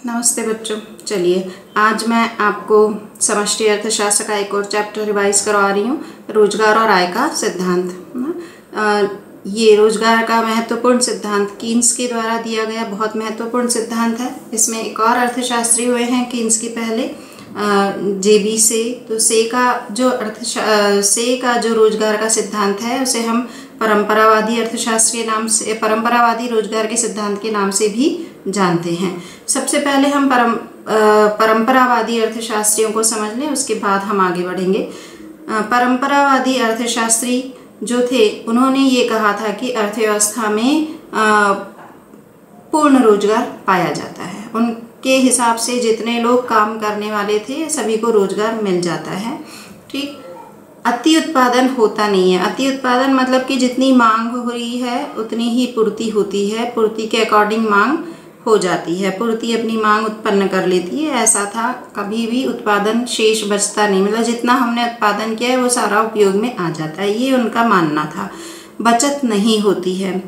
नमस्ते बच्चों। चलिए आज मैं आपको समष्टि अर्थशास्त्र का एक और चैप्टर रिवाइज करवा रही हूँ, रोजगार और आय का सिद्धांत। ये रोजगार का महत्वपूर्ण सिद्धांत कीन्स के द्वारा दिया गया बहुत महत्वपूर्ण सिद्धांत है। इसमें एक और अर्थशास्त्री हुए हैं कीन्स के पहले, जेबी से। तो से का जो रोजगार का सिद्धांत है उसे हम परंपरावादी अर्थशास्त्र के नाम से, परंपरावादी रोजगार के सिद्धांत के नाम से भी जानते हैं। सबसे पहले हम परंपरावादी अर्थशास्त्रियों को समझ लें, उसके बाद हम आगे बढ़ेंगे। परंपरावादी अर्थशास्त्री जो थे उन्होंने ये कहा था कि अर्थव्यवस्था में पूर्ण रोजगार पाया जाता है। उनके हिसाब से जितने लोग काम करने वाले थे सभी को रोजगार मिल जाता है। ठीक, अति उत्पादन होता नहीं है। अति उत्पादन मतलब कि जितनी मांग हो रही है उतनी ही पूर्ति होती है, पूर्ति के अकॉर्डिंग मांग हो जाती है, पूर्ति अपनी मांग उत्पन्न कर लेती है। ऐसा था, कभी भी उत्पादन शेष बचता नहीं, मतलब जितना हमने उत्पादन किया है वो सारा उपयोग में आ जाता है, ये उनका मानना था। बचत नहीं होती है।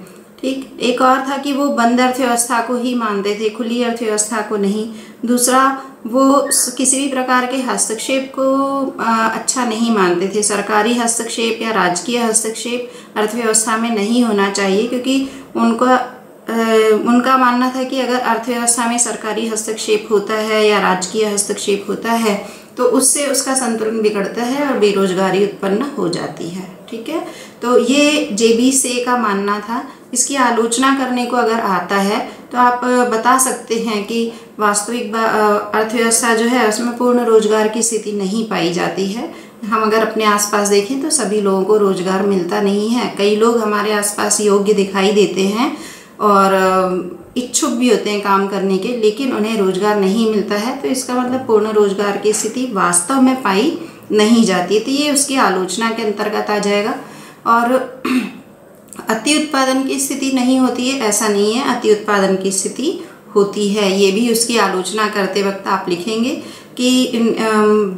ठीक, एक और था कि वो बंद अर्थव्यवस्था को ही मानते थे, खुली अर्थव्यवस्था को नहीं। दूसरा, वो किसी भी प्रकार के हस्तक्षेप को अच्छा नहीं मानते थे। सरकारी हस्तक्षेप या राजकीय हस्तक्षेप अर्थव्यवस्था में नहीं होना चाहिए, क्योंकि उनका मानना था कि अगर अर्थव्यवस्था में सरकारी हस्तक्षेप होता है या राजकीय हस्तक्षेप होता है तो उससे उसका संतुलन बिगड़ता है और बेरोजगारी उत्पन्न हो जाती है। ठीक है, तो ये जेबी से का मानना था। इसकी आलोचना करने को अगर आता है तो आप बता सकते हैं कि वास्तविक अर्थव्यवस्था जो है उसमें पूर्ण रोजगार की स्थिति नहीं पाई जाती है। हम अगर अपने आसपास देखें तो सभी लोगों को रोजगार मिलता नहीं है। कई लोग हमारे आसपास योग्य दिखाई देते हैं और इच्छुक भी होते हैं काम करने के, लेकिन उन्हें रोजगार नहीं मिलता है। तो इसका मतलब पूर्ण रोजगार की स्थिति वास्तव में पाई नहीं जाती। तो ये उसकी आलोचना के अंतर्गत आ जाएगा। और अति उत्पादन की स्थिति नहीं होती है, ऐसा नहीं है, अति उत्पादन की स्थिति होती है। ये भी उसकी आलोचना करते वक्त आप लिखेंगे कि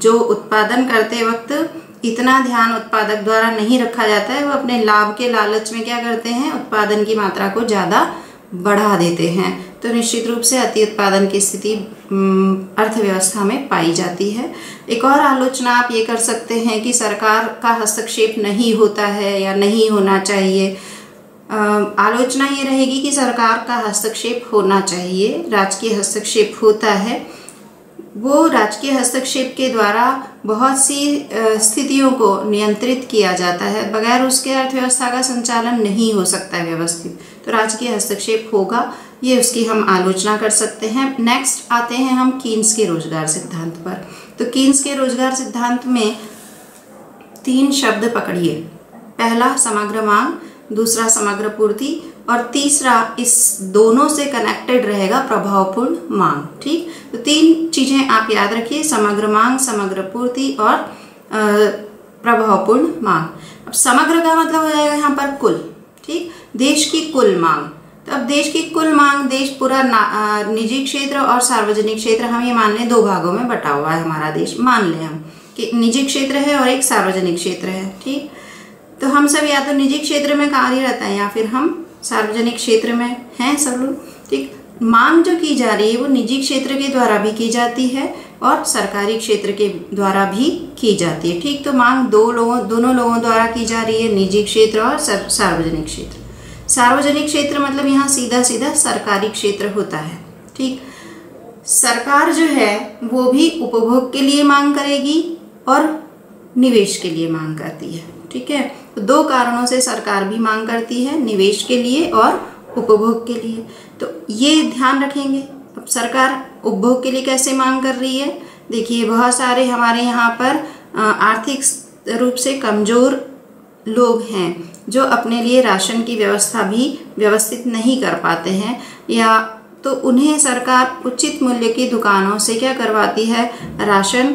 जो उत्पादन करते वक्त इतना ध्यान उत्पादक द्वारा नहीं रखा जाता है, वो अपने लाभ के लालच में क्या करते हैं, उत्पादन की मात्रा को ज़्यादा बढ़ा देते हैं। तो निश्चित रूप से अति उत्पादन की स्थिति अर्थव्यवस्था में पाई जाती है। एक और आलोचना आप ये कर सकते हैं कि सरकार का हस्तक्षेप नहीं होता है या नहीं होना चाहिए। आलोचना ये रहेगी कि सरकार का हस्तक्षेप होना चाहिए, राजकीय हस्तक्षेप होता है। वो राजकीय हस्तक्षेप के द्वारा बहुत सी स्थितियों को नियंत्रित किया जाता है, बगैर उसके अर्थव्यवस्था का संचालन नहीं हो सकता है व्यवस्थित। तो राजकीय हस्तक्षेप होगा, ये उसकी हम आलोचना कर सकते हैं। नेक्स्ट आते हैं हम कीन्स के रोजगार सिद्धांत पर। तो कीन्स के रोजगार सिद्धांत में 3 शब्द पकड़िए। पहला समग्र मांग, दूसरा समग्र पूर्ति और तीसरा इस दोनों से कनेक्टेड रहेगा प्रभावपूर्ण मांग। ठीक, तो 3 चीजें आप याद रखिए, समग्र मांग, समग्र पूर्ति और प्रभावपूर्ण मांग। अब समग्र का मतलब हो जाएगा यहाँ पर कुल। ठीक, देश की कुल मांग। तो अब देश की कुल मांग, देश पूरा निजी क्षेत्र और सार्वजनिक क्षेत्र, हम ये मान लें 2 भागों में बटा हुआ है हमारा देश। मान लें हम कि निजी क्षेत्र है और एक सार्वजनिक क्षेत्र है। ठीक, तो हम सब या तो निजी क्षेत्र में कार्यरत हैं या फिर हम सार्वजनिक क्षेत्र में हैं सब लोग। ठीक, मांग जो की जा रही है वो निजी क्षेत्र के द्वारा भी की जाती है और सरकारी क्षेत्र के द्वारा भी की जाती है। ठीक, तो मांग दोनों लोगों द्वारा की जा रही है, निजी क्षेत्र और सार्वजनिक क्षेत्र। सार्वजनिक क्षेत्र मतलब यहाँ सीधा सीधा सरकारी क्षेत्र होता है। ठीक, सरकार जो है वो भी उपभोग के लिए मांग करेगी और निवेश के लिए मांग करती है। ठीक है, तो 2 कारणों से सरकार भी मांग करती है, निवेश के लिए और उपभोग के लिए। तो ये ध्यान रखेंगे। अब सरकार उपभोग के लिए कैसे मांग कर रही है, देखिए बहुत सारे हमारे यहाँ पर आर्थिक रूप से कमजोर लोग हैं जो अपने लिए राशन की व्यवस्था भी व्यवस्थित नहीं कर पाते हैं, या तो उन्हें सरकार उचित मूल्य की दुकानों से क्या करवाती है, राशन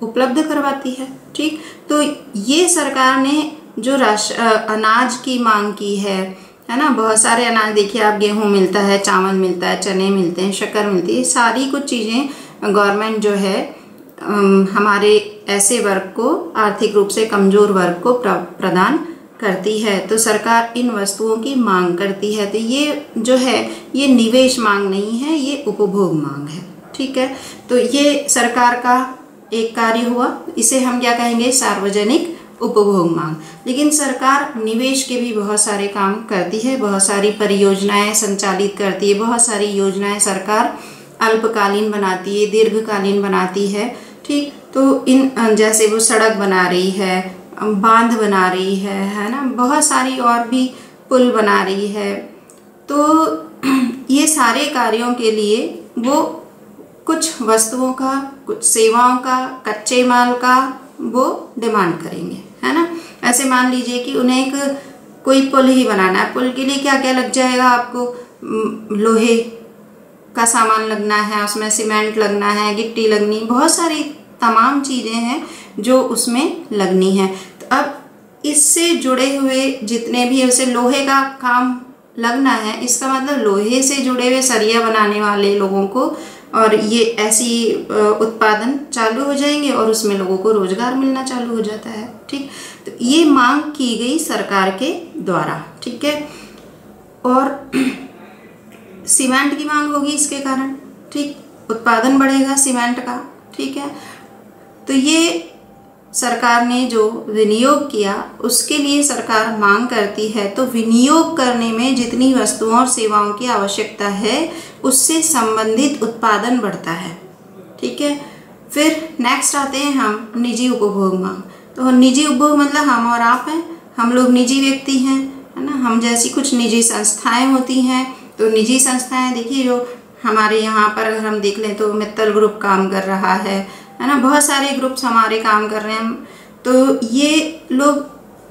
उपलब्ध करवाती है। ठीक, तो ये सरकार ने जो अनाज की मांग की है ना, बहुत सारे अनाज देखिए आप, गेहूं मिलता है, चावल मिलता है, चने मिलते हैं, शक्कर मिलती है, सारी कुछ चीज़ें गवर्नमेंट जो है हमारे ऐसे वर्ग को, आर्थिक रूप से कमज़ोर वर्ग को प्रदान करती है तो सरकार इन वस्तुओं की मांग करती है। तो ये जो है ये निवेश मांग नहीं है, ये उपभोग मांग है। ठीक है, तो ये सरकार का एक कार्य हुआ, इसे हम क्या कहेंगे, सार्वजनिक उपभोग मांग। लेकिन सरकार निवेश के भी बहुत सारे काम करती है, बहुत सारी परियोजनाएं संचालित करती है, बहुत सारी योजनाएं सरकार अल्पकालीन बनाती है, दीर्घकालीन बनाती है। ठीक, तो इन जैसे वो सड़क बना रही है, बांध बना रही है ना, बहुत सारी और भी पुल बना रही है। तो ये सारे कार्यों के लिए वो कुछ वस्तुओं का, कुछ सेवाओं का, कच्चे माल का वो डिमांड करेंगे, है ना। ऐसे मान लीजिए कि उन्हें एक कोई पुल ही बनाना है, पुल के लिए क्या क्या लग जाएगा आपको, लोहे का सामान लगना है, उसमें सीमेंट लगना है, गिट्टी लगनी, बहुत सारी तमाम चीज़ें हैं जो उसमें लगनी है। तो अब इससे जुड़े हुए जितने भी, उसे लोहे का काम लगना है, इसका मतलब लोहे से जुड़े हुए सरिया बनाने वाले लोगों को और ये ऐसी उत्पादन चालू हो जाएंगे और उसमें लोगों को रोजगार मिलना चालू हो जाता है। ठीक, तो ये मांग की गई सरकार के द्वारा। ठीक है, और सीमेंट की मांग होगी इसके कारण। ठीक, उत्पादन बढ़ेगा सीमेंट का। ठीक है, तो ये सरकार ने जो विनियोग किया उसके लिए सरकार मांग करती है। तो विनियोग करने में जितनी वस्तुओं और सेवाओं की आवश्यकता है उससे संबंधित उत्पादन बढ़ता है। ठीक है, फिर नेक्स्ट आते हैं हम निजी उपभोग मांग। तो निजी उपभोग मतलब हम और आप हैं, हम लोग निजी व्यक्ति हैं, है ना। हम जैसी कुछ निजी संस्थाएं होती हैं, तो निजी संस्थाएं देखिए, जो हमारे यहाँ पर अगर हम देख लें तो मित्तल ग्रुप काम कर रहा है ना, बहुत सारे ग्रुप्स हमारे काम कर रहे हैं। तो ये लोग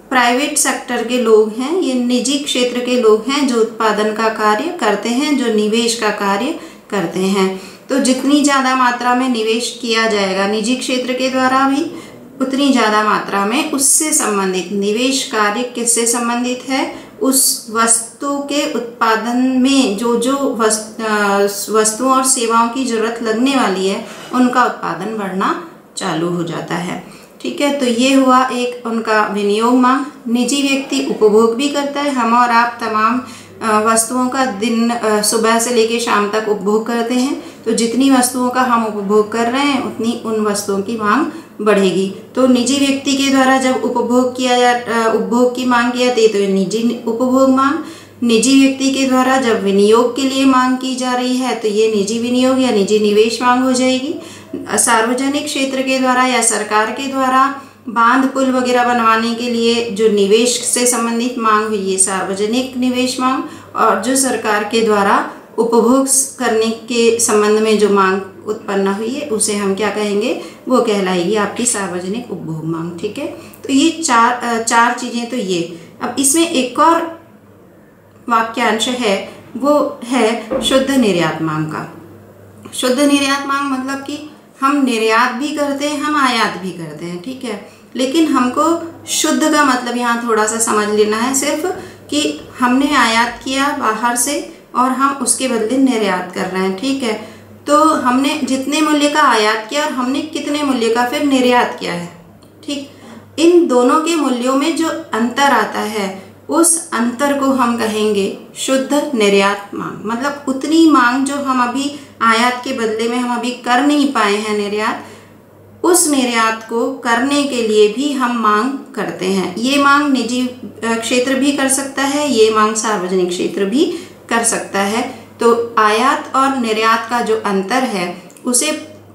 प्राइवेट सेक्टर के लोग हैं, ये निजी क्षेत्र के लोग हैं जो उत्पादन का कार्य करते हैं, जो निवेश का कार्य करते हैं। तो जितनी ज़्यादा मात्रा में निवेश किया जाएगा निजी क्षेत्र के द्वारा भी, उतनी ज़्यादा मात्रा में उससे संबंधित निवेश कार्य किससे संबंधित है, उस वस्तु के उत्पादन में जो जो वस्तुओं और सेवाओं की जरूरत लगने वाली है उनका उत्पादन बढ़ना चालू हो जाता है। ठीक है, तो ये हुआ एक उनका विनियोग मांग। निजी व्यक्ति उपभोग भी करता है, हम और आप तमाम वस्तुओं का दिन सुबह से लेकर शाम तक उपभोग करते हैं। तो जितनी वस्तुओं का हम उपभोग कर रहे हैं उतनी उन वस्तुओं की मांग बढ़ेगी। तो निजी व्यक्ति के द्वारा जब उपभोग की मांग की जाती है तो निजी उपभोग मांग, निजी व्यक्ति के द्वारा जब विनियोग के लिए मांग की जा रही है तो ये निजी विनियोग या निजी निवेश मांग हो जाएगी। सार्वजनिक क्षेत्र के द्वारा या सरकार के द्वारा बांध पुल वगैरह बनवाने के लिए जो निवेश से संबंधित मांग हुई, ये सार्वजनिक निवेश मांग। और जो सरकार के द्वारा उपभोग करने के संबंध में जो मांग उत्पन्न हुई है उसे हम क्या कहेंगे, वो कहलाएगी आपकी सार्वजनिक उपभोग मांग। ठीक है, तो ये चार चीजें तो ये। अब इसमें एक और वाक्यांश है, वो है शुद्ध निर्यात मांग का। शुद्ध निर्यात मांग मतलब कि हम निर्यात भी करते हैं, हम आयात भी करते हैं। ठीक है, लेकिन हमको शुद्ध का मतलब यहाँ थोड़ा सा समझ लेना है, सिर्फ कि हमने आयात किया बाहर से और हम उसके बदले निर्यात कर रहे हैं। ठीक है, तो हमने जितने मूल्य का आयात किया और हमने कितने मूल्य का फिर निर्यात किया है। ठीक, इन दोनों के मूल्यों में जो अंतर आता है उस अंतर को हम कहेंगे शुद्ध निर्यात मांग। मतलब उतनी मांग जो हम अभी आयात के बदले में हम अभी कर नहीं पाए हैं निर्यात, उस निर्यात को करने के लिए भी हम मांग करते हैं। ये मांग निजी क्षेत्र भी कर सकता है, ये मांग सार्वजनिक क्षेत्र भी कर सकता है। तो आयात और निर्यात का जो अंतर है उसे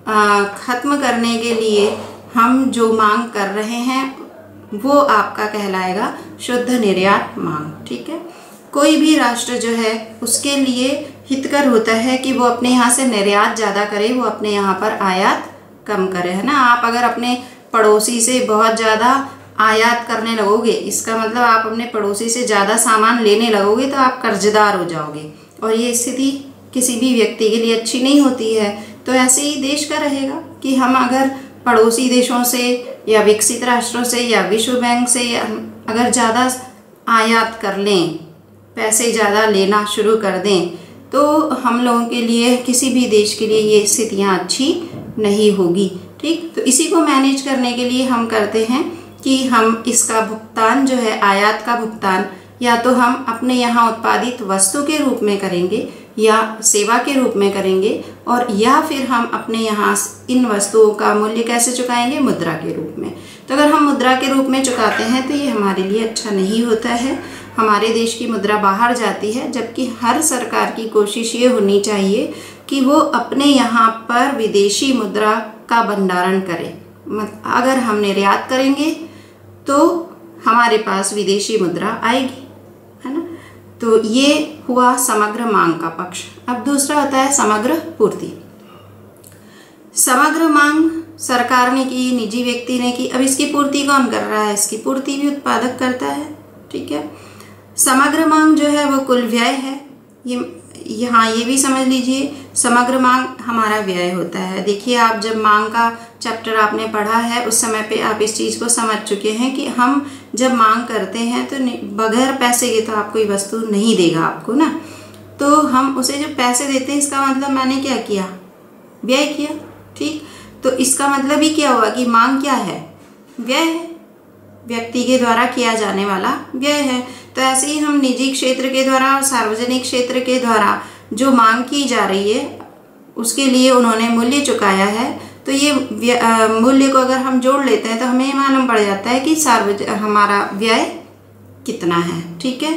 खत्म करने के लिए हम जो मांग कर रहे हैं वो आपका कहलाएगा शुद्ध निर्यात मांग। ठीक है, कोई भी राष्ट्र जो है उसके लिए हितकर होता है कि वो अपने यहाँ से निर्यात ज़्यादा करे, वो अपने यहाँ पर आयात कम करे, है ना। आप अगर अपने पड़ोसी से बहुत ज़्यादा आयात करने लगोगे, इसका मतलब आप अपने पड़ोसी से ज़्यादा सामान लेने लगोगे तो आप कर्जदार हो जाओगे, और ये स्थिति किसी भी व्यक्ति के लिए अच्छी नहीं होती है। तो ऐसे ही देश का रहेगा कि हम अगर पड़ोसी देशों से या विकसित राष्ट्रों से या विश्व बैंक से अगर ज़्यादा आयात कर लें, पैसे ज़्यादा लेना शुरू कर दें, तो हम लोगों के लिए, किसी भी देश के लिए ये स्थितियाँ अच्छी नहीं होगी। ठीक, तो इसी को मैनेज करने के लिए हम करते हैं कि हम इसका भुगतान जो है, आयात का भुगतान या तो हम अपने यहाँ उत्पादित वस्तु के रूप में करेंगे या सेवा के रूप में करेंगे, और या फिर हम अपने यहाँ इन वस्तुओं का मूल्य कैसे चुकाएंगे, मुद्रा के रूप में। तो अगर हम मुद्रा के रूप में चुकाते हैं तो ये हमारे लिए अच्छा नहीं होता है, हमारे देश की मुद्रा बाहर जाती है, जबकि हर सरकार की कोशिश ये होनी चाहिए कि वो अपने यहाँ पर विदेशी मुद्रा का भंडारण करे। अगर हम निर्यात करेंगे तो हमारे पास विदेशी मुद्रा आएगी, है ना। तो ये हुआ समग्र मांग का पक्ष। अब दूसरा होता है समग्र पूर्ति। समग्र मांग सरकार ने की, निजी व्यक्ति ने की, अब इसकी पूर्ति कौन कर रहा है, इसकी पूर्ति भी उत्पादक करता है, ठीक है। समग्र मांग जो है वो कुल व्यय है। यहाँ ये भी समझ लीजिए, समग्र मांग हमारा व्यय होता है। देखिए, आप जब मांग का चैप्टर आपने पढ़ा है उस समय पे आप इस चीज़ को समझ चुके हैं कि हम जब मांग करते हैं तो बगैर पैसे के तो आप कोई वस्तु नहीं देगा आपको ना। तो हम उसे जब पैसे देते हैं इसका मतलब मैंने क्या किया, व्यय किया, ठीक। तो इसका मतलब ही क्या हुआ कि मांग क्या है, व्यय है, व्यक्ति के द्वारा किया जाने वाला व्यय है। तो ऐसे ही हम निजी क्षेत्र के द्वारा और सार्वजनिक क्षेत्र के द्वारा जो मांग की जा रही है उसके लिए उन्होंने मूल्य चुकाया है। तो ये मूल्य को अगर हम जोड़ लेते हैं तो हमें मालूम पड़ जाता है कि हमारा व्यय कितना है, ठीक है।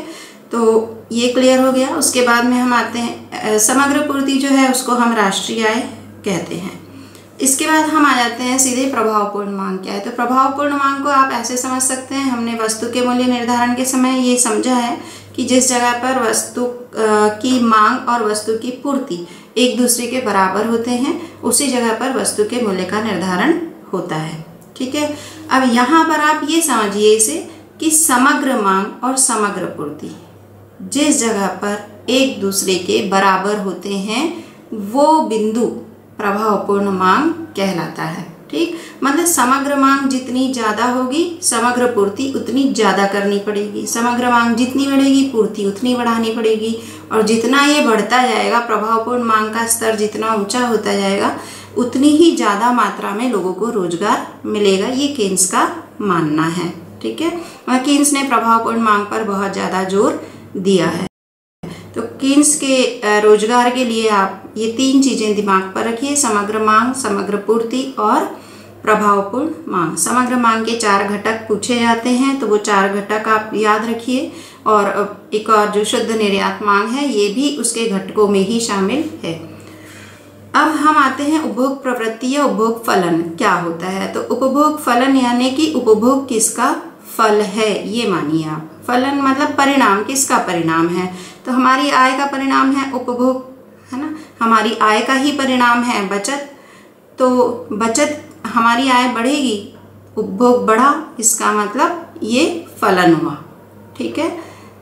तो ये क्लियर हो गया। उसके बाद में हम आते हैं समग्र पूर्ति जो है उसको हम राष्ट्रीय आय कहते हैं। इसके बाद हम आ जाते हैं सीधे प्रभावपूर्ण मांग क्या है। तो प्रभावपूर्ण मांग को आप ऐसे समझ सकते हैं, हमने वस्तु के मूल्य निर्धारण के समय ये समझा है कि जिस जगह पर वस्तु की मांग और वस्तु की पूर्ति एक दूसरे के बराबर होते हैं उसी जगह पर वस्तु के मूल्य का निर्धारण होता है, ठीक है। अब यहाँ पर आप ये समझिए इसे कि समग्र मांग और समग्र पूर्ति जिस जगह पर एक दूसरे के बराबर होते हैं वो बिंदु प्रभावपूर्ण मांग कहलाता है, ठीक। मतलब समग्र मांग जितनी ज़्यादा होगी समग्र पूर्ति उतनी ज़्यादा करनी पड़ेगी, समग्र मांग जितनी बढ़ेगी पूर्ति उतनी बढ़ानी पड़ेगी, और जितना ये बढ़ता जाएगा प्रभावपूर्ण मांग का स्तर जितना ऊंचा होता जाएगा उतनी ही ज़्यादा मात्रा में लोगों को रोजगार मिलेगा। ये केन्स का मानना है, ठीक है। और केन्स ने प्रभावपूर्ण मांग पर बहुत ज़्यादा जोर दिया है। तो केन्स के रोजगार के लिए आप ये तीन चीज़ें दिमाग पर रखिए, समग्र मांग, समग्र पूर्ति और प्रभावपूर्ण मांग। समग्र मांग के 4 घटक पूछे जाते हैं तो वो 4 घटक आप याद रखिए, और एक और जो शुद्ध निर्यात मांग है ये भी उसके घटकों में ही शामिल है। अब हम आते हैं उपभोग प्रवृत्ति या उपभोग फलन क्या होता है। तो उपभोग फलन यानी कि उपभोग किसका फल है, ये मानिए आप। फलन मतलब परिणाम, किसका परिणाम है। तो हमारी आय का परिणाम है उपभोग, है ना। हमारी आय का ही परिणाम है बचत। तो बचत, हमारी आय बढ़ेगी, उपभोग बढ़ा, इसका मतलब ये फलन हुआ, ठीक है।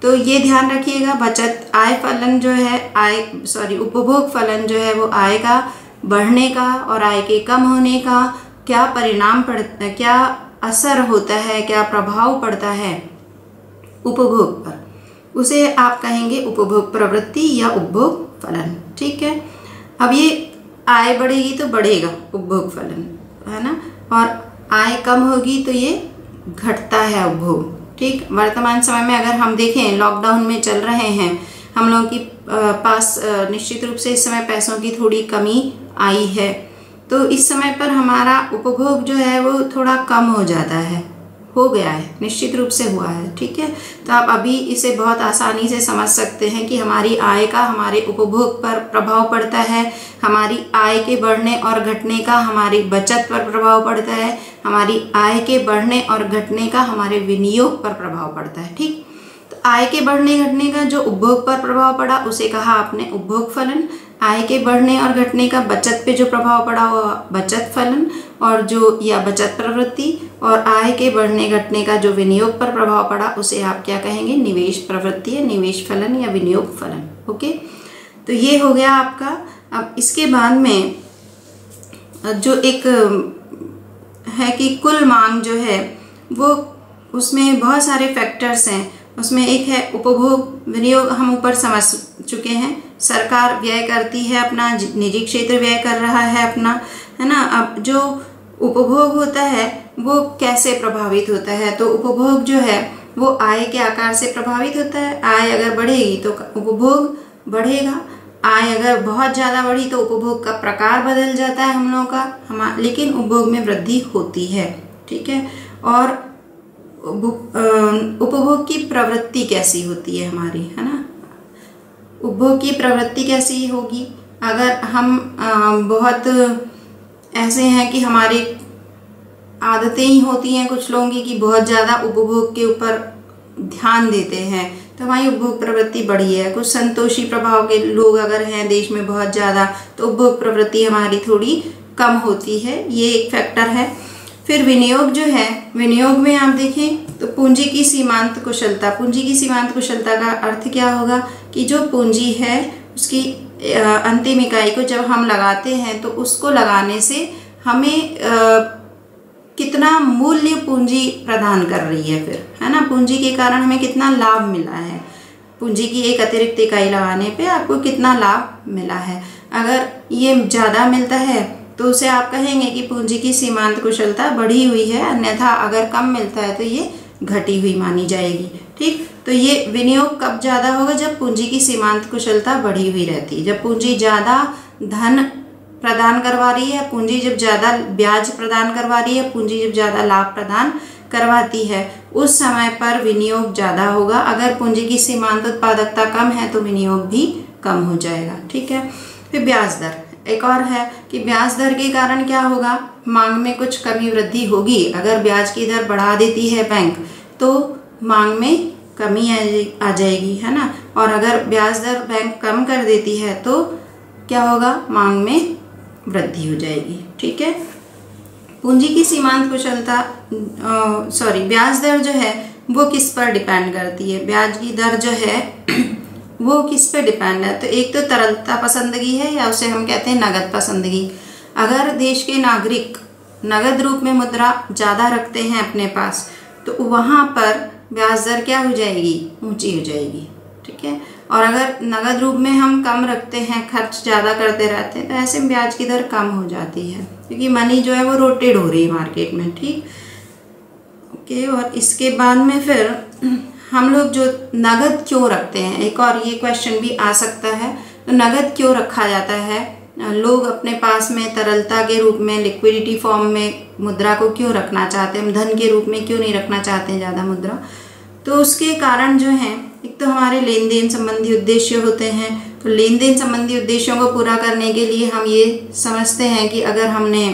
तो ये ध्यान रखिएगा, बचत आय फलन जो है उपभोग फलन जो है वो आय का बढ़ने का और आय के कम होने का क्या परिणाम पड़ता है, क्या असर होता है, क्या प्रभाव पड़ता है उपभोग पर, उसे आप कहेंगे उपभोग प्रवृत्ति या उपभोग फलन, ठीक है। अब ये आय बढ़ेगी तो बढ़ेगा उपभोग फलन, है ना, और आय कम होगी तो ये घटता है उपभोग, ठीक। वर्तमान समय में अगर हम देखें लॉकडाउन में चल रहे हैं, हम लोगों की पास निश्चित रूप से इस समय पैसों की थोड़ी कमी आई है, तो इस समय पर हमारा उपभोग जो है वो थोड़ा कम हो जाता है, हो गया है, निश्चित रूप से हुआ है, ठीक है। तो आप अभी इसे बहुत आसानी से समझ सकते हैं कि हमारी आय का हमारे उपभोग पर प्रभाव पड़ता है, हमारी आय के बढ़ने और घटने का हमारी बचत पर प्रभाव पड़ता है, हमारी आय के बढ़ने और घटने का हमारे विनियोग पर प्रभाव पड़ता है, ठीक। तो आय के बढ़ने घटने का जो उपभोग पर प्रभाव पड़ा उसे कहा आपने उपभोग फलन, आय के बढ़ने और घटने का बचत पे जो प्रभाव पड़ा वो बचत फलन, और जो या बचत प्रवृत्ति, और आय के बढ़ने घटने का जो विनियोग पर प्रभाव पड़ा उसे आप क्या कहेंगे, निवेश प्रवृत्ति या निवेश फलन या विनियोग फलन, ओके। तो ये हो गया आपका। अब इसके बाद में जो एक है कि कुल मांग जो है वो उसमें बहुत सारे फैक्टर्स हैं, उसमें एक है उपभोग विनियोग, हम ऊपर समझ चुके हैं, सरकार व्यय करती है अपना, निजी क्षेत्र व्यय कर रहा है अपना, है ना। अब जो उपभोग होता है वो कैसे प्रभावित होता है? तो उपभोग जो है वो आय के आकार से प्रभावित होता है। आय अगर बढ़ेगी तो उपभोग बढ़ेगा, आय अगर बहुत ज़्यादा बढ़ी तो उपभोग का प्रकार बदल जाता है हम लोगों का, लेकिन उपभोग में वृद्धि होती है, ठीक है। और उपभोग की प्रवृत्ति कैसी होती है हमारी, है ना? उपभोग की प्रवृत्ति कैसी होगी? अगर हम बहुत ऐसे हैं कि हमारी आदतें ही होती हैं कुछ लोगों की कि बहुत ज़्यादा उपभोग के ऊपर ध्यान देते हैं, तो हमारी उपभोग प्रवृत्ति बढ़ी है। कुछ संतोषी प्रभाव के लोग अगर हैं देश में बहुत ज़्यादा, तो उपभोग प्रवृत्ति हमारी थोड़ी कम होती है, ये एक फैक्टर है। फिर विनियोग जो है, विनियोग में आप देखें तो पूंजी की सीमांत कुशलता। पूंजी की सीमांत कुशलता का अर्थ क्या होगा कि जो पूंजी है उसकी अंतिम इकाई को जब हम लगाते हैं तो उसको लगाने से हमें कितना मूल्य पूंजी प्रदान कर रही है, फिर, है ना? पूंजी के कारण हमें कितना लाभ मिला है, पूंजी की एक अतिरिक्त इकाई लगाने पे आपको कितना लाभ मिला है। अगर ये ज़्यादा मिलता है तो उसे आप कहेंगे कि पूंजी की सीमांत कुशलता बढ़ी हुई है, अन्यथा अगर कम मिलता है तो ये घटी हुई मानी जाएगी, ठीक। तो ये विनियोग कब ज़्यादा होगा? जब पूंजी की सीमांत कुशलता बढ़ी हुई रहती है, जब पूंजी ज़्यादा धन प्रदान करवा रही है, पूंजी जब ज़्यादा ब्याज प्रदान करवा रही है, पूंजी जब ज़्यादा लाभ प्रदान करवाती है, उस समय पर विनियोग ज़्यादा होगा। अगर पूंजी की सीमांत उत्पादकता कम है तो विनियोग भी कम हो जाएगा, ठीक है। फिर ब्याज दर एक और है कि ब्याज दर के कारण क्या होगा? मांग में कुछ कमी वृद्धि होगी। अगर ब्याज की दर बढ़ा देती है बैंक तो मांग में कमी आ जाएगी, है ना? और अगर ब्याज दर बैंक कम कर देती है तो क्या होगा? मांग में वृद्धि हो जाएगी, ठीक है। पूंजी की सीमांत कुशलता ब्याज दर जो है वो किस पर डिपेंड करती है? ब्याज की दर जो है वो किस पे डिपेंड है? तो एक तो तरलता पसंदगी है, या उसे हम कहते हैं नगद पसंदगी। अगर देश के नागरिक नगद रूप में मुद्रा ज़्यादा रखते हैं अपने पास तो वहाँ पर ब्याज दर क्या हो जाएगी? ऊंची हो जाएगी, ठीक है। और अगर नगद रूप में हम कम रखते हैं, खर्च ज़्यादा करते रहते हैं, तो ऐसे में ब्याज की दर कम हो जाती है, क्योंकि मनी जो है वो रोटेट हो रही है मार्केट में, ठीक। ओके, और इसके बाद में फिर हम लोग जो नगद क्यों रखते हैं, एक और ये क्वेश्चन भी आ सकता है। तो नगद क्यों रखा जाता है? लोग अपने पास में तरलता के रूप में, लिक्विडिटी फॉर्म में मुद्रा को क्यों रखना चाहते हैं? धन के रूप में क्यों नहीं रखना चाहते हैं ज़्यादा मुद्रा? तो उसके कारण जो हैं, एक तो हमारे लेन देन संबंधी उद्देश्य होते हैं। तो लेन देन संबंधी उद्देश्यों को पूरा करने के लिए हम ये समझते हैं कि अगर हमने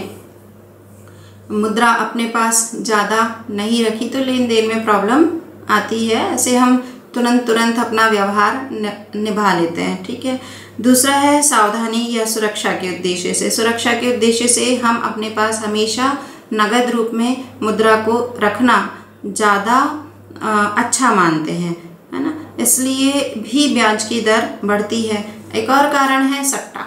मुद्रा अपने पास ज़्यादा नहीं रखी तो लेन देन में प्रॉब्लम आती है। ऐसे हम तुरंत अपना व्यवहार निभा लेते हैं, ठीक है। दूसरा है सावधानी या सुरक्षा के उद्देश्य से। सुरक्षा के उद्देश्य से हम अपने पास हमेशा नगद रूप में मुद्रा को रखना ज़्यादा अच्छा मानते हैं, है ना? इसलिए भी ब्याज की दर बढ़ती है। एक और कारण है सट्टा।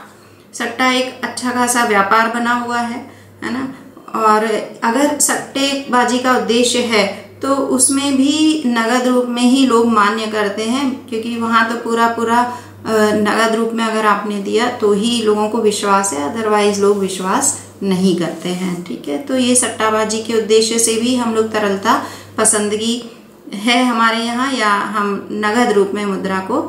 सट्टा एक अच्छा खासा व्यापार बना हुआ है ना? और अगर सट्टेबाजी का उद्देश्य है तो उसमें भी नगद रूप में ही लोग मान्य करते हैं, क्योंकि वहाँ तो पूरा नगद रूप में अगर आपने दिया तो ही लोगों को विश्वास है, अदरवाइज लोग विश्वास नहीं करते हैं, ठीक है। तो ये सट्टाबाजी के उद्देश्य से भी हम लोग तरलता पसंदगी है हमारे यहाँ, या हम नगद रूप में मुद्रा को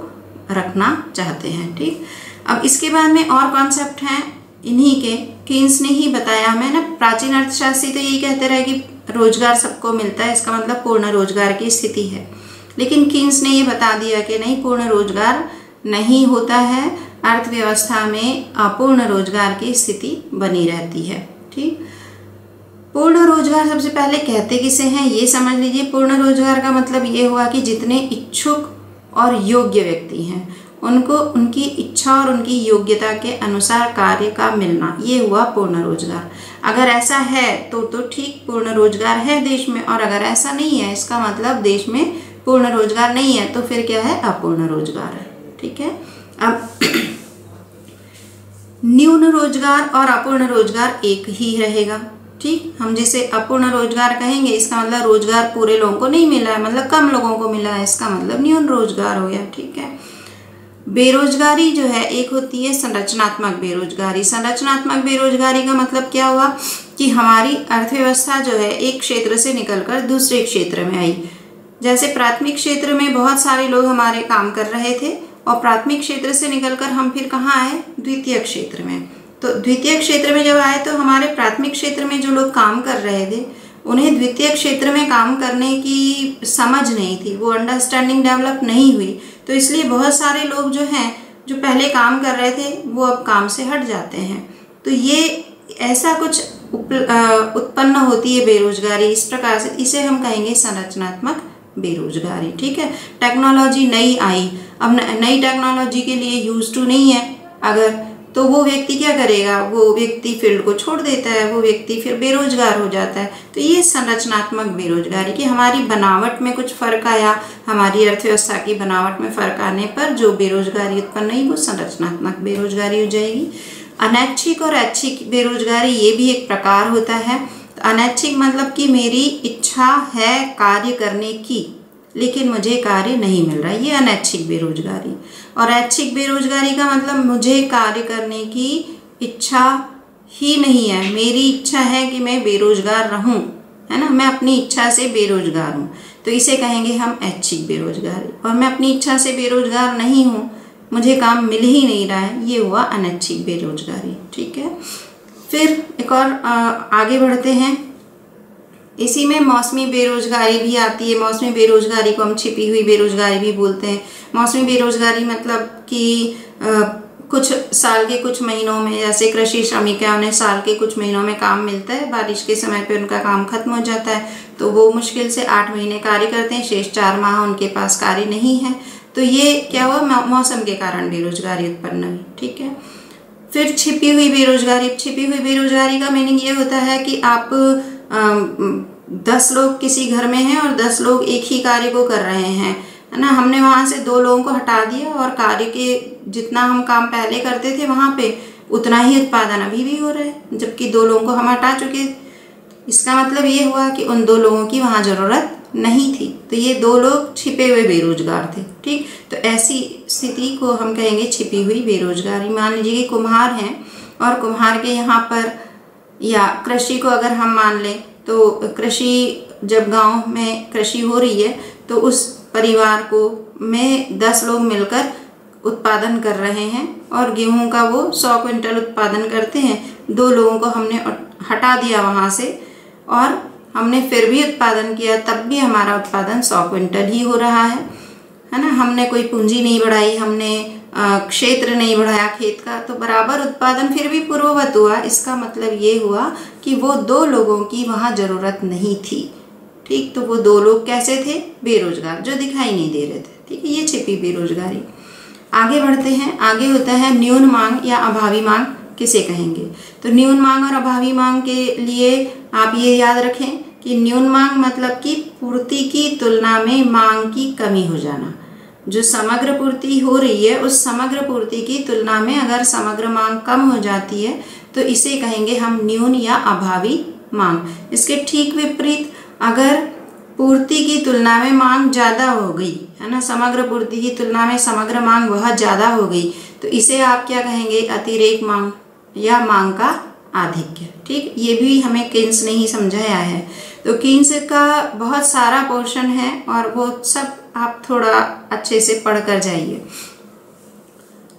रखना चाहते हैं, ठीक। अब इसके बाद में और कॉन्सेप्ट हैं इन्हीं के, कीन्स ने ही बताया हमें ना। प्राचीन अर्थशास्त्री तो यही कहते रहे कि रोजगार सबको मिलता है, इसका मतलब पूर्ण रोजगार की स्थिति है। लेकिन कीन्स ने ये बता दिया कि नहीं, पूर्ण रोजगार नहीं होता है, अर्थव्यवस्था में अपूर्ण रोजगार की स्थिति बनी रहती है, ठीक। पूर्ण रोजगार सबसे पहले कहते किसे हैं ये समझ लीजिए। पूर्ण रोजगार का मतलब ये हुआ कि जितने इच्छुक और योग्य व्यक्ति हैं उनको उनकी इच्छा और उनकी योग्यता के अनुसार कार्य का मिलना, ये हुआ पूर्ण रोजगार। अगर ऐसा है तो ठीक, पूर्ण रोजगार है देश में। और अगर ऐसा नहीं है, इसका मतलब देश में पूर्ण रोजगार नहीं है, तो फिर क्या है? अपूर्ण रोजगार है, ठीक है। अब न्यून रोजगार और अपूर्ण रोजगार एक ही रहेगा, ठीक। हम जिसे अपूर्ण रोजगार कहेंगे इसका मतलब रोजगार पूरे लोगों को नहीं मिला है, मतलब कम लोगों को मिला है, इसका मतलब न्यून रोजगार हो गया, ठीक है। बेरोजगारी जो है एक होती है संरचनात्मक बेरोजगारी। संरचनात्मक बेरोजगारी का मतलब क्या हुआ कि हमारी अर्थव्यवस्था जो है एक क्षेत्र से निकलकर दूसरे क्षेत्र में आई। जैसे प्राथमिक क्षेत्र में बहुत सारे लोग हमारे काम कर रहे थे और प्राथमिक क्षेत्र से निकलकर हम फिर कहाँ आए, द्वितीय क्षेत्र में। तो द्वितीय क्षेत्र में जब आए तो हमारे प्राथमिक क्षेत्र में जो लोग काम कर रहे थे उन्हें द्वितीय क्षेत्र में काम करने की समझ नहीं थी, वो अंडरस्टैंडिंग डेवलप नहीं हुई। तो इसलिए बहुत सारे लोग जो हैं जो पहले काम कर रहे थे वो अब काम से हट जाते हैं। तो ये ऐसा कुछ उत्पन्न होती है बेरोजगारी। इस प्रकार से इसे हम कहेंगे संरचनात्मक बेरोजगारी। ठीक है, टेक्नोलॉजी नई आई, अब नई टेक्नोलॉजी के लिए यूज टू नहीं है अगर, तो वो व्यक्ति क्या करेगा, वो व्यक्ति फील्ड को छोड़ देता है, वो व्यक्ति फिर बेरोजगार हो जाता है। तो ये संरचनात्मक बेरोजगारी कि हमारी बनावट में कुछ फर्क आया, हमारी अर्थव्यवस्था की बनावट में फर्क आने पर जो बेरोजगारी उत्पन्न हुई वो संरचनात्मक बेरोजगारी हो जाएगी। अनैच्छिक और ऐच्छिक बेरोजगारी ये भी एक प्रकार होता है। तो अनैच्छिक मतलब कि मेरी इच्छा है कार्य करने की लेकिन मुझे कार्य नहीं मिल रहा, ये अनैच्छिक बेरोजगारी। और ऐच्छिक बेरोजगारी का मतलब मुझे कार्य करने की इच्छा ही नहीं है, मेरी इच्छा है कि मैं बेरोजगार रहूं, है ना, मैं अपनी इच्छा से बेरोजगार हूं, तो इसे कहेंगे हम ऐच्छिक बेरोजगारी। और मैं अपनी इच्छा से बेरोजगार नहीं हूं, मुझे काम मिल ही नहीं रहा है, ये हुआ अनैच्छिक बेरोजगारी। ठीक है, फिर एक और आगे बढ़ते हैं। इसी में मौसमी बेरोजगारी भी आती है। मौसमी बेरोजगारी को हम छिपी हुई बेरोजगारी भी बोलते हैं। मौसमी बेरोजगारी मतलब कि कुछ साल के कुछ महीनों में, जैसे कृषि श्रमिक है, उन्हें साल के कुछ महीनों में काम मिलता है, बारिश के समय पे उनका काम खत्म हो जाता है, तो वो मुश्किल से 8 महीने कार्य करते हैं, शेष 4 माह उनके पास कार्य नहीं है। तो ये क्या हुआ, मौसम के कारण बेरोजगारी उत्पन्न हुई। ठीक है, फिर छिपी हुई बेरोजगारी। छिपी हुई बेरोजगारी का मीनिंग ये होता है कि आप 10 लोग किसी घर में हैं और 10 लोग एक ही कार्य को कर रहे हैं, है ना, हमने वहाँ से 2 लोगों को हटा दिया और कार्य के जितना हम काम पहले करते थे वहाँ पे उतना ही उत्पादन अभी भी हो रहा है, जबकि 2 लोगों को हम हटा चुके। इसका मतलब ये हुआ कि उन 2 लोगों की वहाँ ज़रूरत नहीं थी, तो ये 2 लोग छिपे हुए बेरोजगार थे। ठीक, तो ऐसी स्थिति को हम कहेंगे छिपी हुई बेरोजगारी। मान लीजिए कि कुम्हार हैं और कुम्हार के यहाँ पर, या कृषि को अगर हम मान लें तो कृषि, जब गांव में कृषि हो रही है तो उस परिवार को में 10 लोग मिलकर उत्पादन कर रहे हैं और गेहूं का वो 100 क्विंटल उत्पादन करते हैं। 2 लोगों को हमने हटा दिया वहाँ से और हमने फिर भी उत्पादन किया, तब भी हमारा उत्पादन 100 क्विंटल ही हो रहा है ना। हमने कोई पूंजी नहीं बढ़ाई, हमने क्षेत्र नहीं बढ़ाया खेत का, तो बराबर उत्पादन फिर भी पूर्ववत हुआ। इसका मतलब ये हुआ कि वो 2 लोगों की वहाँ ज़रूरत नहीं थी। ठीक, तो वो 2 लोग कैसे थे, बेरोजगार, जो दिखाई नहीं दे रहे थे। ठीक है, ये छिपी बेरोजगारी। आगे बढ़ते हैं। आगे होता है न्यून मांग या अभावी मांग किसे कहेंगे। तो न्यून मांग और अभावी मांग के लिए आप ये याद रखें कि न्यून मांग मतलब कि पूर्ति की तुलना में मांग की कमी हो जाना। जो समग्र पूर्ति हो रही है उस समग्र पूर्ति की तुलना में अगर समग्र मांग कम हो जाती है तो इसे कहेंगे हम न्यून या अभावी मांग। इसके ठीक विपरीत अगर पूर्ति की तुलना में मांग ज़्यादा हो गई, है ना, समग्र पूर्ति की तुलना में समग्र मांग बहुत ज़्यादा हो गई, तो इसे आप क्या कहेंगे, अतिरेक मांग या मांग का आधिक्य। ठीक, ये भी हमें केन्स ने ही समझाया है। तो केन्स का बहुत सारा पोर्शन है और वो सब आप थोड़ा अच्छे से पढ़ कर जाइए।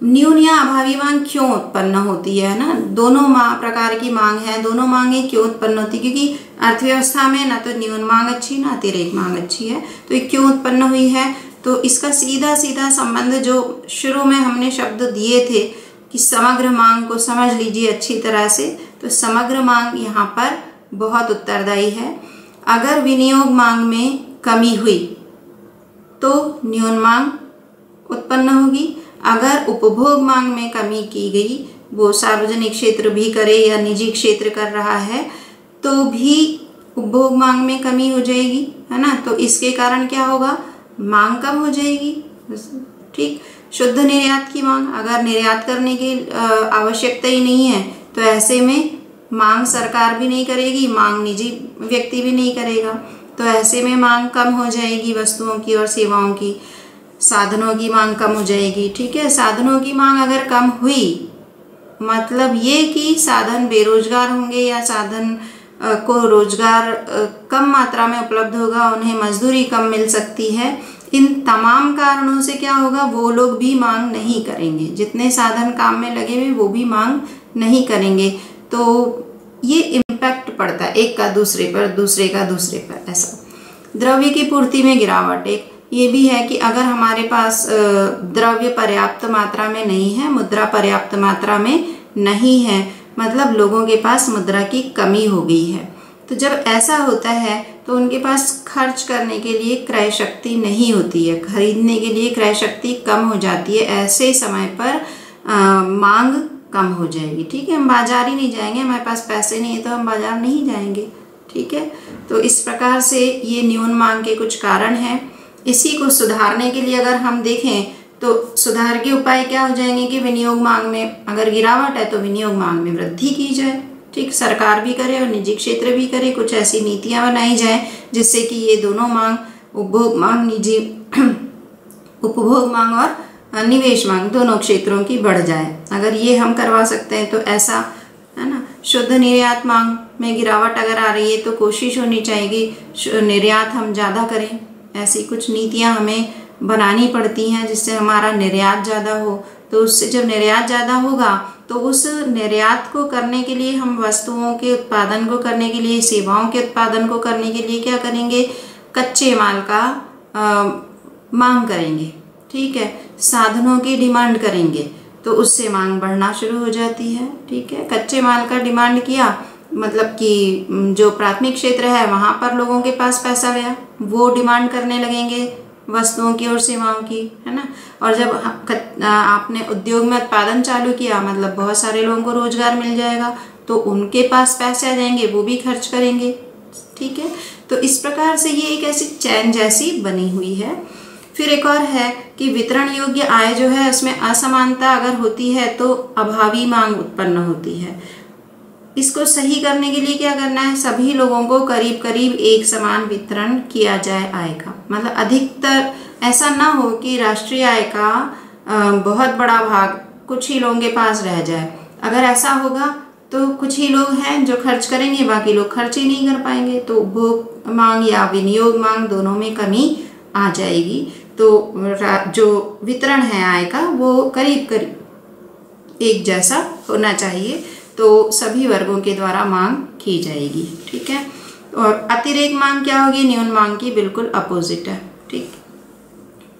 न्यून या अभावी मांग क्यों उत्पन्न होती है ना, दोनों प्रकार की मांग है, दोनों मांगें क्यों उत्पन्न होती है, क्योंकि अर्थव्यवस्था में ना तो न्यून मांग अच्छी ना अतिरेक मांग अच्छी है। तो ये क्यों उत्पन्न हुई है, तो इसका सीधा सीधा संबंध जो शुरू में हमने शब्द दिए थे कि समग्र मांग को समझ लीजिए अच्छी तरह से। तो समग्र मांग यहाँ पर बहुत उत्तरदायी है। अगर विनियोग मांग में कमी हुई तो न्यून मांग उत्पन्न होगी। अगर उपभोग मांग में कमी की गई, वो सार्वजनिक क्षेत्र भी करे या निजी क्षेत्र कर रहा है, तो भी उपभोग मांग में कमी हो जाएगी, है ना। तो इसके कारण क्या होगा, मांग कम हो जाएगी। ठीक, शुद्ध निर्यात की मांग, अगर निर्यात करने की आवश्यकता ही नहीं है तो ऐसे में मांग सरकार भी नहीं करेगी, मांग निजी व्यक्ति भी नहीं करेगा, तो ऐसे में मांग कम हो जाएगी वस्तुओं की और सेवाओं की। साधनों की मांग कम हो जाएगी। ठीक है, साधनों की मांग अगर कम हुई मतलब ये कि साधन बेरोजगार होंगे या साधन को रोजगार कम मात्रा में उपलब्ध होगा, उन्हें मजदूरी कम मिल सकती है। इन तमाम कारणों से क्या होगा, वो लोग भी मांग नहीं करेंगे, जितने साधन काम में लगे हुए वो भी मांग नहीं करेंगे। तो ये इम्पैक्ट पड़ता है एक का दूसरे पर, दूसरे का दूसरे पर। ऐसा द्रव्य की पूर्ति में गिरावट, एक ये भी है कि अगर हमारे पास द्रव्य पर्याप्त मात्रा में नहीं है, मुद्रा पर्याप्त मात्रा में नहीं है, मतलब लोगों के पास मुद्रा की कमी हो गई है, तो जब ऐसा होता है तो उनके पास खर्च करने के लिए क्रय शक्ति नहीं होती है, खरीदने के लिए क्रय शक्ति कम हो जाती है। ऐसे समय पर मांग कम हो जाएगी। ठीक है, हम बाजार ही नहीं जाएंगे, हमारे पास पैसे नहीं है तो हम बाजार नहीं जाएंगे। ठीक है, तो इस प्रकार से ये न्यून मांग के कुछ कारण हैं। इसी को सुधारने के लिए अगर हम देखें तो सुधार के उपाय क्या हो जाएंगे कि विनियोग मांग में अगर गिरावट है तो विनियोग मांग में वृद्धि की जाए। ठीक, सरकार भी करे और निजी क्षेत्र भी करे, कुछ ऐसी नीतियां बनाई जाए जिससे कि ये दोनों मांग, उपभोग मांग, निजी उपभोग मांग और निवेश मांग दोनों क्षेत्रों की बढ़ जाए। अगर ये हम करवा सकते हैं तो ऐसा है ना। शुद्ध निर्यात मांग में गिरावट अगर आ रही है तो कोशिश होनी चाहिए कि निर्यात हम ज़्यादा करें। ऐसी कुछ नीतियां हमें बनानी पड़ती हैं जिससे हमारा निर्यात ज़्यादा हो। तो उससे जब निर्यात ज़्यादा होगा तो उस निर्यात को करने के लिए हम वस्तुओं के उत्पादन को करने के लिए, सेवाओं के उत्पादन को करने के लिए क्या करेंगे, कच्चे माल का मांग करेंगे। ठीक है, साधनों की डिमांड करेंगे तो उससे मांग बढ़ना शुरू हो जाती है। ठीक है, कच्चे माल का डिमांड किया मतलब कि जो प्राथमिक क्षेत्र है वहाँ पर लोगों के पास पैसा गया, वो डिमांड करने लगेंगे वस्तुओं की और सेवाओं की, है ना। और जब आपने उद्योग में उत्पादन चालू किया मतलब बहुत सारे लोगों को रोजगार मिल जाएगा, तो उनके पास पैसे आ जाएंगे, वो भी खर्च करेंगे। ठीक है, तो इस प्रकार से ये एक ऐसी चैन जैसी बनी हुई है। फिर एक और है कि वितरण योग्य आय जो है उसमें असमानता अगर होती है तो अभावी मांग उत्पन्न होती है। इसको सही करने के लिए क्या करना है, सभी लोगों को करीब करीब एक समान वितरण किया जाए आय का। मतलब अधिकतर ऐसा ना हो कि राष्ट्रीय आय का बहुत बड़ा भाग कुछ ही लोगों के पास रह जाए। अगर ऐसा होगा तो कुछ ही लोग हैं जो खर्च करेंगे, बाकी लोग खर्च ही नहीं कर पाएंगे, तो उपभोग मांग या विनियोग मांग दोनों में कमी आ जाएगी। तो जो वितरण है आय का वो करीब करीब एक जैसा होना चाहिए, तो सभी वर्गों के द्वारा मांग की जाएगी। ठीक है, और अतिरेक मांग क्या होगी, न्यून मांग की बिल्कुल अपोजिट है। ठीक,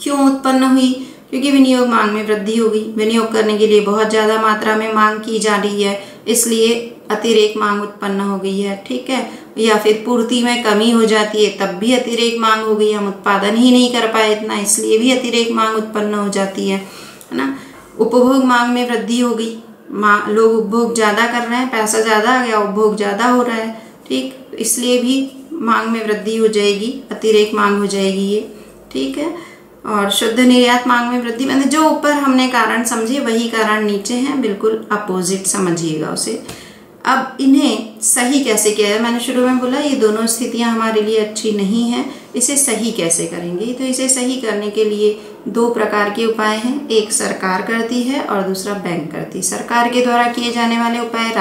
क्यों उत्पन्न हुई, क्योंकि विनियोग मांग में वृद्धि होगी, विनियोग करने के लिए बहुत ज़्यादा मात्रा में मांग की जा रही है, इसलिए अतिरेक मांग उत्पन्न हो गई है। ठीक है, या फिर पूर्ति में कमी हो जाती है तब भी अतिरेक मांग हो गई, हम उत्पादन ही नहीं कर पाए इतना, इसलिए भी अतिरेक मांग उत्पन्न हो जाती है ना। उपभोग मांग में वृद्धि हो गई, लोग उपभोग ज़्यादा कर रहे हैं, पैसा ज़्यादा आ गया, उपभोग ज़्यादा हो रहा है। ठीक, इसलिए भी मांग में वृद्धि हो जाएगी, अतिरेक मांग हो जाएगी ये। ठीक है, और शुद्ध निर्यात मांग में वृद्धि, मतलब जो ऊपर हमने कारण समझे वही कारण नीचे हैं, बिल्कुल अपोजिट समझिएगा उसे। अब इन्हें सही कैसे किया है, मैंने शुरू में बोला ये दोनों स्थितियां हमारे लिए अच्छी नहीं हैं, इसे सही कैसे करेंगे। तो इसे सही करने के लिए दो प्रकार के उपाय हैं, एक सरकार करती है और दूसरा बैंक करती है। सरकार के द्वारा किए जाने वाले उपाय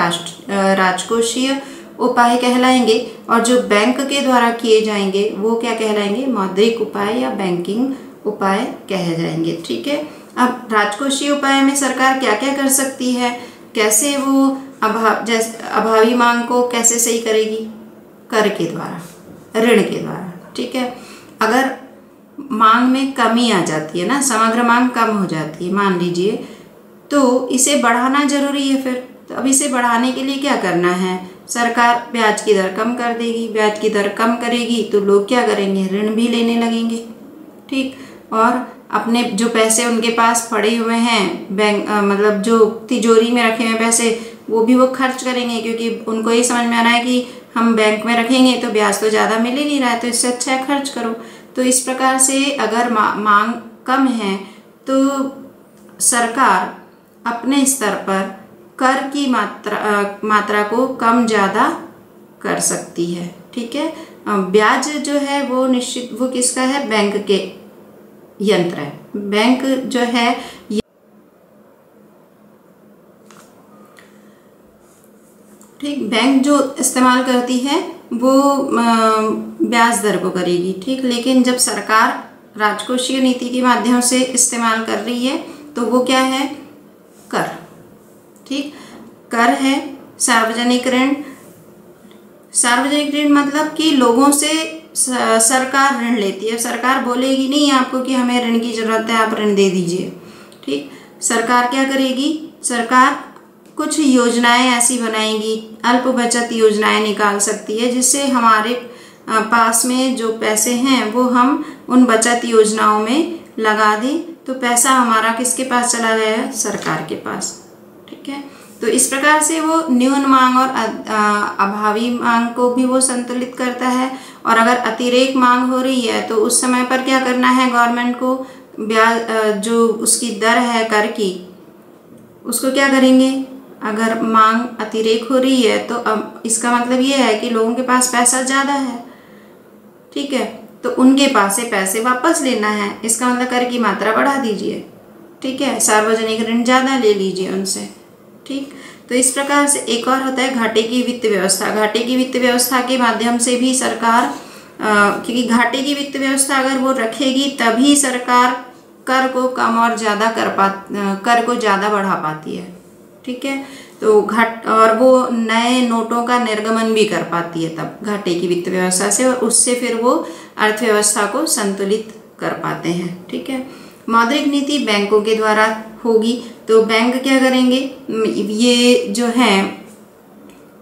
राजकोषीय उपाय कहलाएंगे, और जो बैंक के द्वारा किए जाएंगे वो क्या कहलाएंगे, मौद्रिक उपाय या बैंकिंग उपाय कहे जाएंगे। ठीक है, अब राजकोषीय उपाय में सरकार क्या क्या कर सकती है, कैसे वो अभावी मांग को कैसे सही करेगी, कर के द्वारा, ऋण के द्वारा। ठीक है, अगर मांग में कमी आ जाती है ना, समग्र मांग कम हो जाती है मान लीजिए, तो इसे बढ़ाना जरूरी है। फिर तो अब इसे बढ़ाने के लिए क्या करना है, सरकार ब्याज की दर कम कर देगी, ब्याज की दर कम करेगी तो लोग क्या करेंगे, ऋण भी लेने लगेंगे। ठीक, और अपने जो पैसे उनके पास पड़े हुए हैं बैंक मतलब जो तिजोरी में रखे हुए पैसे वो भी वो खर्च करेंगे, क्योंकि उनको ये समझ में आ रहा है कि हम बैंक में रखेंगे तो ब्याज तो ज़्यादा मिल ही नहीं रहा है, तो इससे अच्छा है खर्च करो। तो इस प्रकार से अगर मांग कम है तो सरकार अपने स्तर पर कर की मात्रा को कम ज़्यादा कर सकती है। ठीक है, ब्याज जो है वो निश्चित वो किसका है, बैंक के यंत्र है। बैंक जो है ठीक, बैंक जो इस्तेमाल करती है वो ब्याज दर को करेगी, ठीक। लेकिन जब सरकार राजकोषीय नीति के माध्यम से इस्तेमाल कर रही है तो वो क्या है, कर, ठीक। कर है सार्वजनिक ऋण। सार्वजनिक ऋण मतलब कि लोगों से सरकार ऋण लेती है। सरकार बोलेगी नहीं आपको कि हमें ऋण की जरूरत है, आप ऋण दे दीजिए, ठीक। सरकार क्या करेगी, सरकार कुछ योजनाएं ऐसी बनाएगी, अल्प बचत योजनाएं निकाल सकती है जिससे हमारे पास में जो पैसे हैं वो हम उन बचत योजनाओं में लगा दें, तो पैसा हमारा किसके पास चला गया, सरकार के पास, ठीक है। तो इस प्रकार से वो न्यून मांग और अभावी मांग को भी वो संतुलित करता है। और अगर अतिरेक मांग हो रही है तो उस समय पर क्या करना है गवर्नमेंट को, ब्याज जो उसकी दर है कर की, उसको क्या करेंगे, अगर मांग अतिरेक हो रही है तो अब इसका मतलब ये है कि लोगों के पास पैसा ज़्यादा है, ठीक है, तो उनके पास से पैसे वापस लेना है, इसका मतलब कर की मात्रा बढ़ा दीजिए, ठीक है, सार्वजनिक ऋण ज़्यादा ले लीजिए उनसे, ठीक। तो इस प्रकार से एक और होता है घाटे की वित्त व्यवस्था। घाटे की वित्त व्यवस्था के माध्यम से भी सरकार, क्योंकि घाटे की वित्त व्यवस्था अगर वो रखेगी तभी सरकार कर को कम और ज़्यादा कर को ज़्यादा बढ़ा पाती है, ठीक है। तो और वो नए नोटों का निर्गमन भी कर पाती है तब घाटे की वित्त व्यवस्था से, और उससे फिर वो अर्थव्यवस्था को संतुलित कर पाते हैं, ठीक है। मौद्रिक नीति बैंकों के द्वारा होगी, तो बैंक क्या करेंगे, ये जो है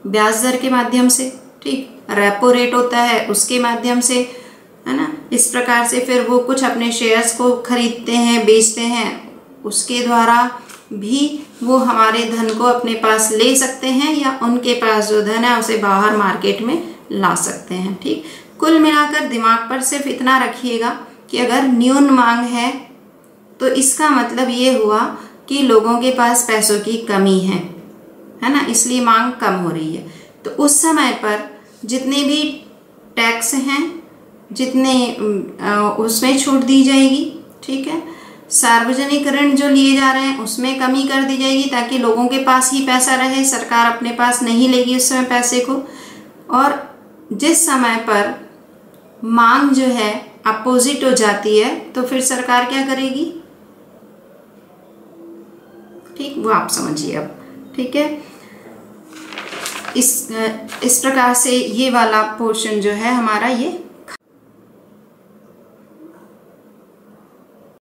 ब्याज दर के माध्यम से, ठीक, रेपो रेट होता है उसके माध्यम से, है ना। इस प्रकार से फिर वो कुछ अपने शेयर्स को खरीदते हैं, बेचते हैं, उसके द्वारा भी वो हमारे धन को अपने पास ले सकते हैं या उनके पास जो धन है उसे बाहर मार्केट में ला सकते हैं, ठीक। कुल मिलाकर दिमाग पर सिर्फ इतना रखिएगा कि अगर न्यून मांग है तो इसका मतलब ये हुआ कि लोगों के पास पैसों की कमी है ना, इसलिए मांग कम हो रही है। तो उस समय पर जितने भी टैक्स हैं जितने उसमें छूट दी जाएगी, ठीक है। सार्वजनिक ऋण जो लिए जा रहे हैं उसमें कमी कर दी जाएगी ताकि लोगों के पास ही पैसा रहे, सरकार अपने पास नहीं लेगी उस समय पैसे को। और जिस समय पर मांग जो है अपोजिट हो जाती है तो फिर सरकार क्या करेगी, ठीक, वो आप समझिए अब, ठीक है। इस प्रकार से ये वाला पोर्शन जो है हमारा ये